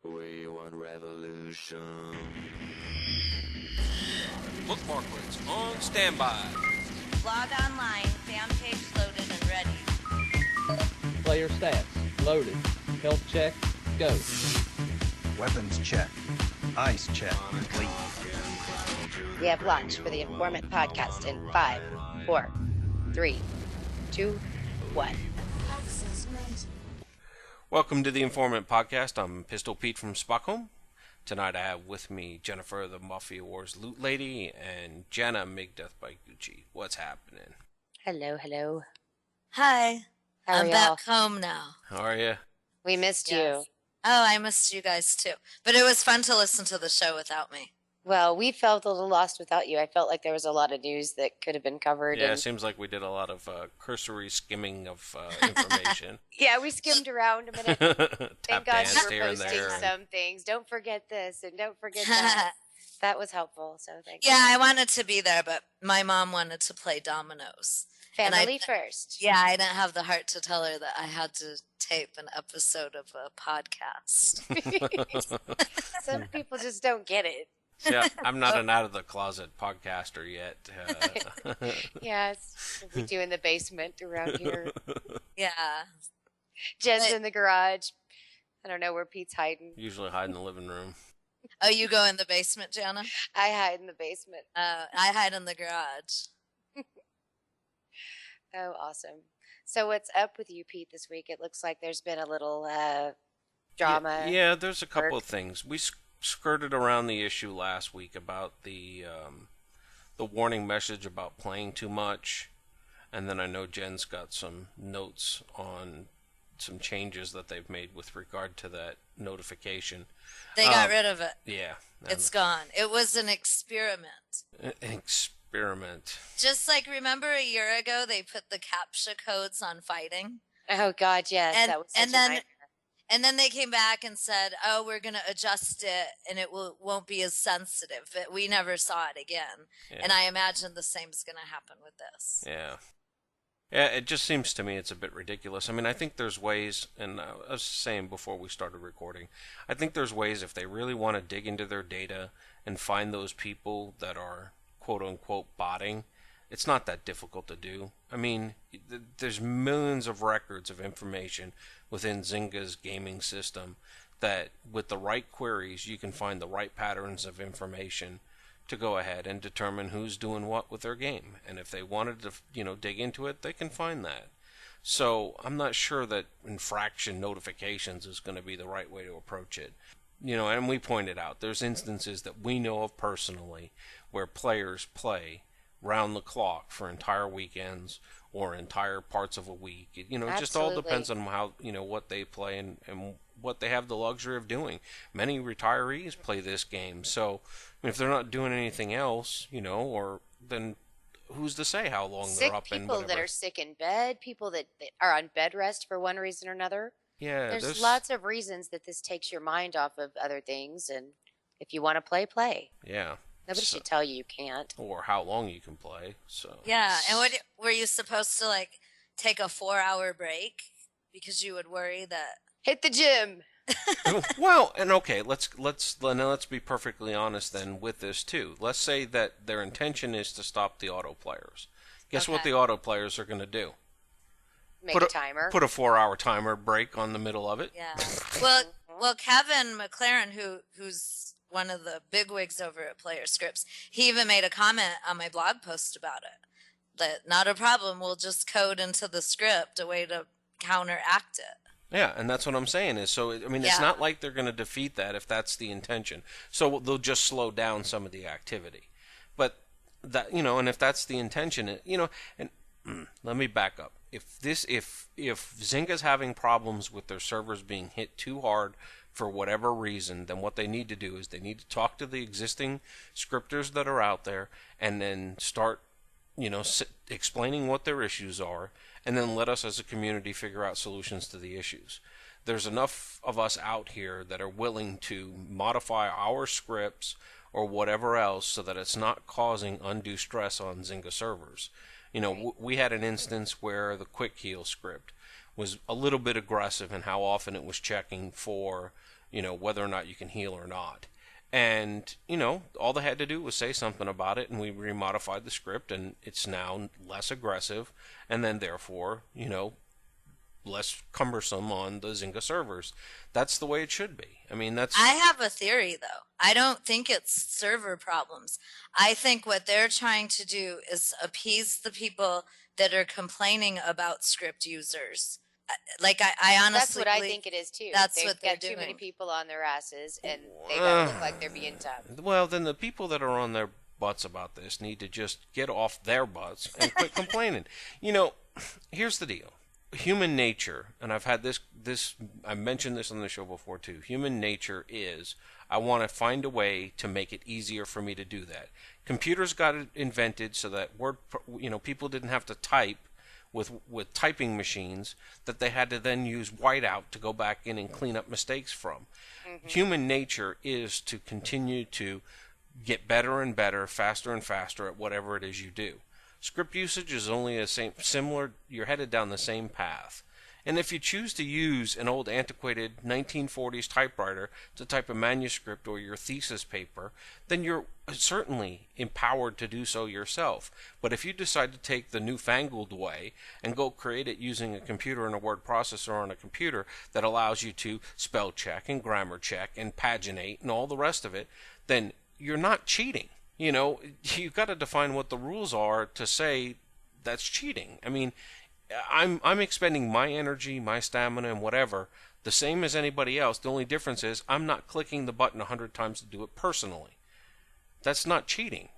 We want revolution. Bookmark words on standby. Log online, fan page loaded and ready. Player stats, loaded. Health check, go. Weapons check. Eyes check. Complete. We have launched for the Informant podcast in 5, 4, 3, 2, 1. Welcome to the Informant podcast. I'm Pistol Pete from Stockholm. Tonight I have with me Jennifer, the Mafia Wars loot lady, and Jenna, Make Death by Gucci. What's happening? Hello, hello. Hi. How are I'm y'all? back home now. How are you? We missed Yes. you. Oh, I missed you guys too. But it was fun to listen to the show without me. Well, we felt a little lost without you. I felt like there was a lot of news that could have been covered. Yeah, it and... seems like we did a lot of cursory skimming of information. Yeah, we skimmed around a minute. Thank Tap God dance you were here and posting there. some things. Don't forget this and don't forget that. That was helpful, so thank you. Yeah, I wanted to be there, but my mom wanted to play dominoes. and Family first. Yeah, I didn't have the heart to tell her that I had to tape an episode of a podcast. Some people just don't get it. Yeah, I'm not an out-of-the-closet podcaster yet. Yes, we'll be doing the basement around here. Yeah. Jen's But- in the garage. I don't know where Pete's hiding. Usually hide in the living room. Oh, you go in the basement, Jana? I hide in the basement. I hide in the garage. Oh, awesome. So what's up with you, Pete, this week? It looks like there's been a little drama. Yeah, there's a couple of things. We skirted around the issue last week about the warning message about playing too much, and then I know Jen's got some notes on some changes that they've made with regard to that notification. They got rid of it. Yeah. It's gone. It was an experiment. An experiment. Just like, remember a year ago they put the CAPTCHA codes on fighting? Oh, God, yes. And- that was such and a then- nightmare. And then they came back and said, oh, we're going to adjust it and it won't be as sensitive. But we never saw it again. Yeah. And I imagine the same is going to happen with this. Yeah. Yeah, it just seems to me it's a bit ridiculous. I mean, I think there's ways, and I was saying before we started recording, I think there's ways if they really want to dig into their data and find those people that are quote-unquote botting, it's not that difficult to do. I mean, there's millions of records of information within Zynga's gaming system that with the right queries you can find the right patterns of information to go ahead and determine who's doing what with their game. And if they wanted to, dig into it, they can find that. So I'm not sure that infraction notifications is going to be the right way to approach it. And we pointed out there's instances that we know of personally where players play round the clock for entire weekends or entire parts of a week. It just all Absolutely. depends on how, what they play and what they have the luxury of doing. Many retirees play this game, so if they're not doing anything else, or then who's to say how long Sick they're up and people whatever. that are sick in bed, people that are on bed rest for one reason or another. Yeah, There's lots of reasons that this takes your mind off of other things, and if you want to play, play. Yeah. Nobody So- should tell you you can't. Or how long you can play. So Yeah. And were you supposed to, take a 4-hour break? Because you would worry that... Hit the gym. Well, and okay, let's be perfectly honest then with this too. Let's say that their intention is to stop the auto players. Guess what Okay. the auto players are going to do? Make a timer. Put a 4-hour timer break on the middle of it. Yeah. Well, Kevin McLaren, who's one of the bigwigs over at Player Scripts, he even made a comment on my blog post about it. That not a problem, we'll just code into the script a way to counteract it. Yeah, and that's what I'm saying is, so, I mean, it's Yeah. not like they're going to defeat that if that's the intention. So they'll just slow down some of the activity. But, that and if that's the intention, and let me back up. If Zynga's having problems with their servers being hit too hard for whatever reason, then what they need to do is they need to talk to the existing scripters that are out there and then start, explaining what their issues are, and then let us as a community figure out solutions to the issues. There's enough of us out here that are willing to modify our scripts or whatever else so that it's not causing undue stress on Zynga servers. We had an instance where the quick heal script was a little bit aggressive in how often it was checking for whether or not you can heal or not. And, all they had to do was say something about it, and we remodified the script, and it's now less aggressive, and then therefore, less cumbersome on the Zynga servers. That's the way it should be. I mean, I have a theory, though. I don't think it's server problems. I think what they're trying to do is appease the people that are complaining about script users. I honestly That's what I think it is too. That's They've what they're got too doing. many people on their asses, and they don't look like they're being tough. Well, then the people that are on their butts about this need to just get off their butts and quit complaining. Here's the deal. Human nature, and I've had this I mentioned this on the show before too. Human nature is, I want to find a way to make it easier for me to do that. Computers got it invented so that people didn't have to type with typing machines that they had to then use whiteout to go back in and clean up mistakes from. Mm-hmm. Human nature is to continue to get better and better, faster and faster at whatever it is you do. Script usage is only similar, you're headed down the same path. And if you choose to use an old antiquated 1940s typewriter to type a manuscript or your thesis paper, then you're certainly empowered to do so yourself. But if you decide to take the newfangled way and go create it using a computer and a word processor on a computer that allows you to spell check and grammar check and paginate and all the rest of it, then you're not cheating. You've got to define what the rules are to say that's cheating. I mean, I'm expending my energy, my stamina, and whatever, the same as anybody else. The only difference is I'm not clicking the button 100 times to do it personally. That's not cheating.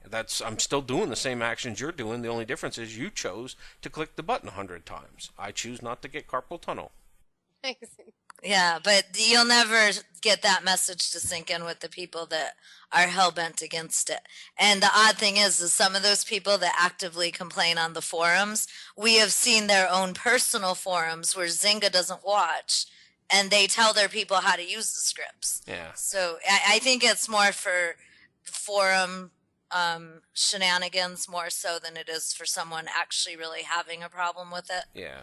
I'm still doing the same actions you're doing. The only difference is you chose to click the button 100 times. I choose not to get carpal tunnel. Yeah, but you'll never get that message to sink in with the people that are hell-bent against it. And the odd thing is some of those people that actively complain on the forums, we have seen their own personal forums where Zynga doesn't watch, and they tell their people how to use the scripts. Yeah. So I think it's more for forum shenanigans more so than it is for someone actually really having a problem with it. Yeah.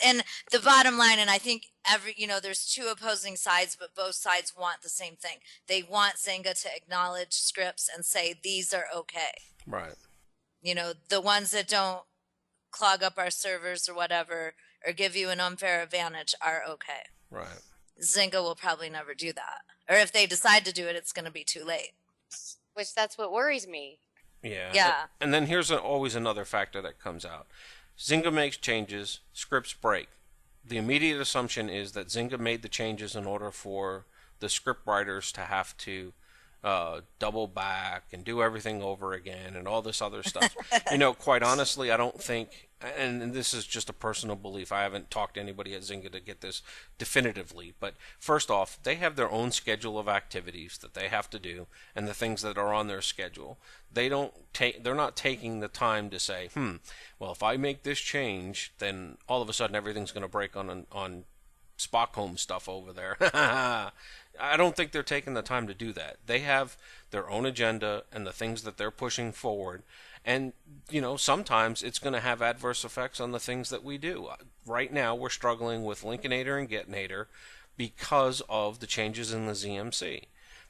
And the bottom line, and I think there's two opposing sides, but both sides want the same thing. They want Zynga to acknowledge scripts and say these are okay. Right. The ones that don't clog up our servers or whatever, or give you an unfair advantage are okay. Right. Zynga will probably never do that. Or if they decide to do it, it's going to be too late. Which that's what worries me. Yeah. Yeah. And then here's always another factor that comes out. Zynga makes changes, scripts break. The immediate assumption is that Zynga made the changes in order for the script writers to have to double back and do everything over again and all this other stuff. Quite honestly, I don't think, and this is just a personal belief, I haven't talked to anybody at Zynga to get this definitively, but first off, they have their own schedule of activities that they have to do and the things that are on their schedule. They're not taking the time to say, well, if I make this change, then all of a sudden everything's going to break on Spockholm stuff over there. I don't think they're taking the time to do that. They have their own agenda and the things that they're pushing forward. And, sometimes it's going to have adverse effects on the things that we do. Right now, we're struggling with Linkinator and Getinator because of the changes in the ZMC.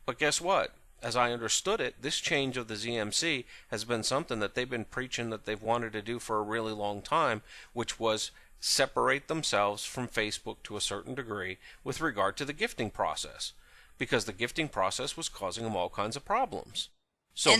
But guess what? As I understood it, this change of the ZMC has been something that they've been preaching that they've wanted to do for a really long time, which was separate themselves from Facebook to a certain degree with regard to the gifting process, because the gifting process was causing them all kinds of problems. So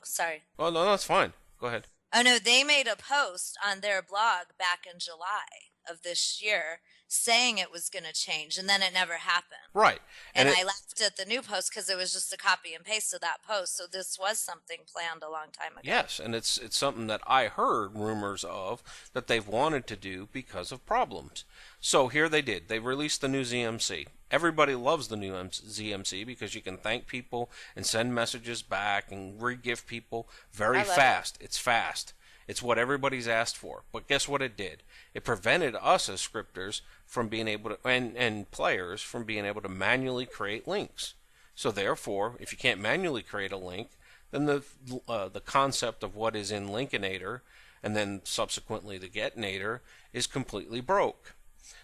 sorry. Oh, no, that's fine. Go ahead. Oh, no, they made a post on their blog back in July of this year saying it was going to change, and then it never happened. Right. And I laughed at the new post because it was just a copy and paste of that post, so this was something planned a long time ago. Yes, and it's something that I heard rumors of that they've wanted to do because of problems. So here they did. They released the new ZMC. Everybody loves the new ZMC because you can thank people and send messages back and re-gift people very fast. It's fast. It's what everybody's asked for. But guess what it did? It prevented us as scripters from being able to, and players from being able to manually create links. So therefore, if you can't manually create a link, then the concept of what is in Linkinator and then subsequently the Getinator is completely broke.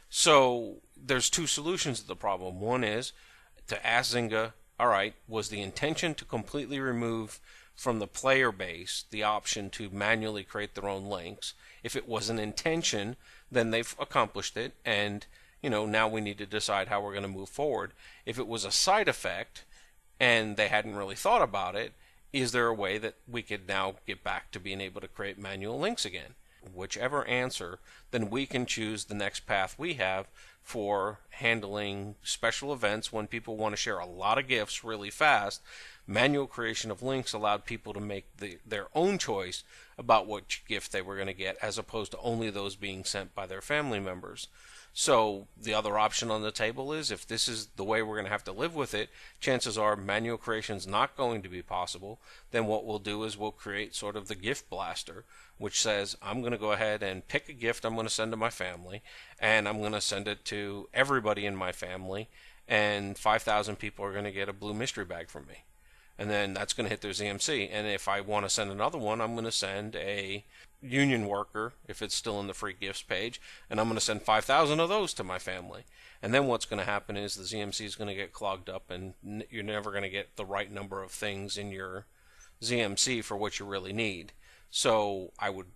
So there's two solutions to the problem. One is to ask Zynga, all right, was the intention to completely remove from the player base the option to manually create their own links? If it was an intention, then they've accomplished it, and now we need to decide how we're going to move forward. If it was a side effect and they hadn't really thought about it, is there a way that we could now get back to being able to create manual links again? Whichever answer, then we can choose the next path we have for handling special events when people want to share a lot of GIFs really fast. Manual creation of links allowed people to make their own choice about which GIF they were going to get, as opposed to only those being sent by their family members. So the other option on the table is, if this is the way we're going to have to live with it, chances are manual creation is not going to be possible. Then what we'll do is we'll create sort of the gift blaster, which says, I'm going to go ahead and pick a gift I'm going to send to my family, and I'm going to send it to everybody in my family, and 5,000 people are going to get a blue mystery bag from me. And then that's going to hit their ZMC. And if I want to send another one, I'm going to send a union worker, if it's still in the free gifts page, and I'm going to send 5,000 of those to my family. And then what's going to happen is the ZMC is going to get clogged up, and you're never going to get the right number of things in your ZMC for what you really need. So I would,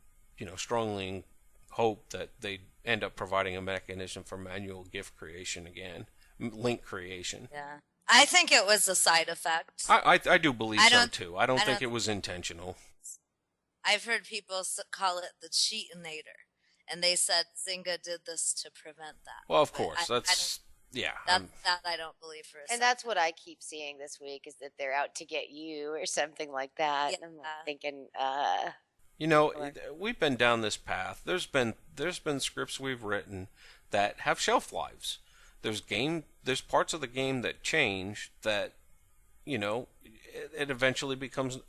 strongly hope that they end up providing a mechanism for manual gift creation again, link creation. Yeah. I think it was a side effect. I do believe so, too. I don't think it was intentional. I've heard people call it the cheatinator, and they said Zynga did this to prevent that. Well, of course. That I don't believe for a second. And that's what I keep seeing this week, is that they're out to get you or something like that. Yeah. I'm thinking, we've been down this path. There's been scripts we've written that have shelf lives. There's parts of the game that change that, it eventually becomes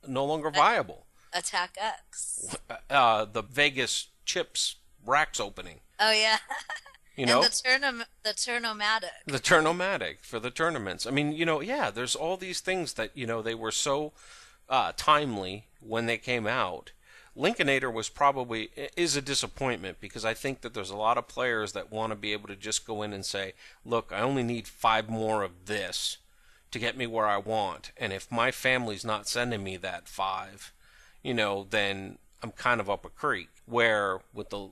no longer viable. Attack X. The Vegas chips racks opening. Oh yeah. And the Turnomatic. The Turnomatic for the tournaments. I mean, there's all these things that, they were so timely when they came out. Linkinator is a disappointment, because I think that there's a lot of players that want to be able to just go in and say, look, I only need 5 more of this to get me where I want. And if my family's not sending me that 5, then I'm kind of up a creek. Where with the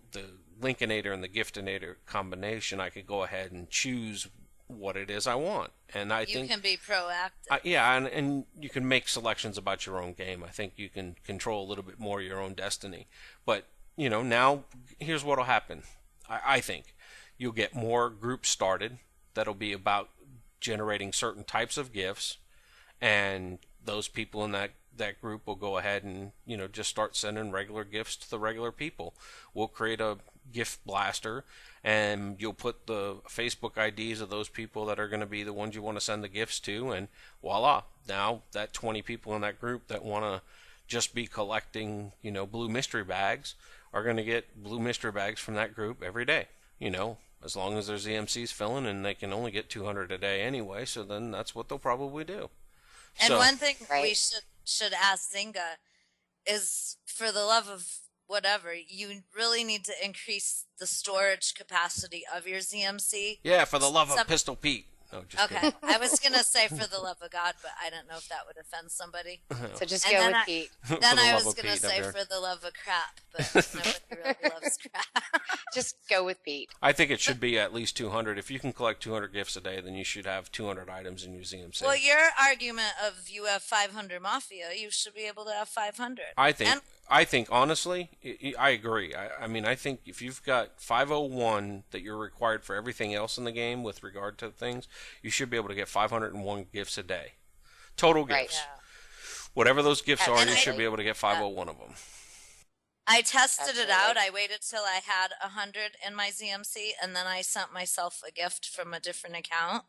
Linkinator and the Giftinator combination, I could go ahead and choose what it is I want. And I think you can be proactive. And you can make selections about your own game. I think you can control a little bit more your own destiny. But, now here's what will happen. I think you'll get more groups started that'll be about generating certain types of gifts, and those people in that group will go ahead and, just start sending regular gifts to the regular people. We'll create a gift blaster, and you'll put the Facebook IDs of those people that are going to be the ones you want to send the gifts to, and voila, now that 20 people in that group that want to just be collecting, blue mystery bags are going to get blue mystery bags from that group every day, as long as their ZMC's filling, and they can only get 200 a day anyway, so then that's what they'll probably do. And one thing we should ask Zynga is, for the love of whatever, you really need to increase the storage capacity of your ZMC. Yeah, for the love of Pistol Pete. No, just okay. kidding. I was going to say for the love of God, but I don't know if that would offend somebody. So just go with Pete. Then I was going to say for the love of crap, but nobody really loves crap. Just go with Pete. I think it should be at least 200. If you can collect 200 gifts a day, then you should have 200 items in your ZMC. Well, your argument of you have 500 Mafia, you should be able to have 500. I think honestly, I agree. I mean, I think if you've got 501 that you're required for everything else in the game with regard to things, you should be able to get 501 gifts a day. Total gifts. Right. Yeah. Whatever those gifts are, you should be able to get 501 of them. I tested it out. I waited till I had 100 in my ZMC, and then I sent myself a gift from a different account.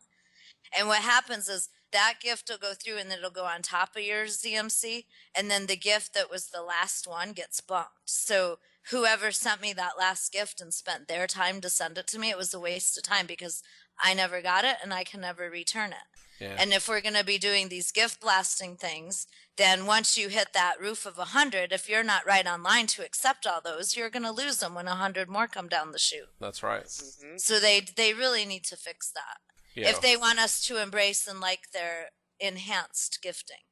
And what happens is that gift will go through, and it'll go on top of your ZMC, and then the gift that was the last one gets bumped. So whoever sent me that last gift and spent their time to send it to me, it was a waste of time, because I never got it and I can never return it. Yeah. And if we're going to be doing these gift blasting things, then once you hit that roof of 100, if you're not right online to accept all those, you're going to lose them when 100 more come down the chute. That's right. So they really need to fix that Yeah. if they want us to embrace and like their enhanced gifting.